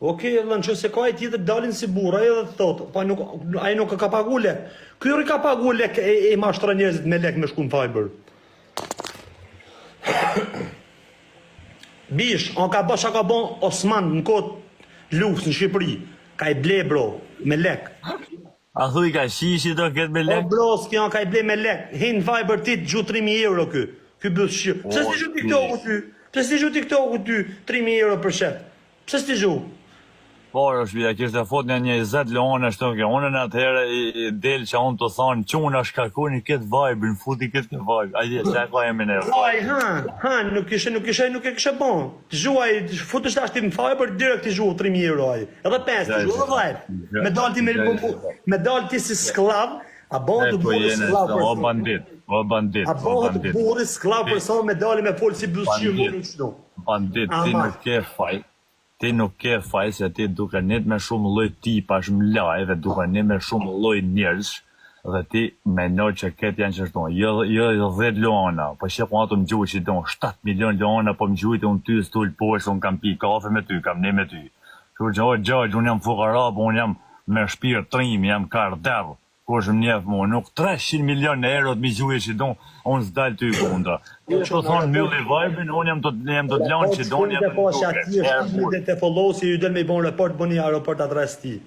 Okej, edhe në që se ka e tjetër dalin si burra edhe të thotë, pa ai nuk ka pagu lek. Kyri ka pagu lek e mashtra njerëzit me lek me shku në Fiber. Bish, on ka bësha ka bon Osman në kod luft në Shqipëri. Ka i ble bro, me lek. A thuj ka shishi do këtë me lek? O bro, s'kja ka i ble me lek. Hinë Fiber ti të gju 3.000 euro kë. Ky bëth shqip. Pse s'ti gju TikTok-u ty? Pse s'ti gju TikTok-u ty 3.000 euro për shep? Pse s'ti gju? Por është bida, kishte fot në një 20 leona shto ke unën atëherë i del që unë të thonë quna shkarkoni këtë vibe, në futi këtë vibe. Ajde, që ka jemi në Aj, nuk e kishe bon. Të gjuaj, futësh tash ti më Fiber, direkt ti gjuaj 3.000 euro aj. Edhe 5, ti gjuaj edhe 5. Me dal ti si sklav, a bohë të burri sklav për o bandit. A bohë të burri sklav për sa me dali me folë si blusqim më në qëtu. Bandit, ti nuk ke faj. Ti nuk ke faj se ti duke njët me shumë lloj tipash mlaj dhe duke njët me shumë lloj njerëz dhe ti menoj që këtë janë që shtonë. Jo 10 leona, po që po ato më gjuhë që i donë 7 milion leona, po më gjuhë unë ty s'tull poshtë, unë kam pi kafe me ty, kam ne me ty. Që gjajgjë, unë jam fukara, po unë jam me shpirë trim, jam kardevë. Kush më njef mu, nuk 300 milion euro të mi gjuhë që i donë, unë s'dalë ty kunda. Që thonë mjulli vajbin, unë jam të lanë që donë, jam të duke. Dhe të follow si ju del me i bon report, bëni aeroport adres ti.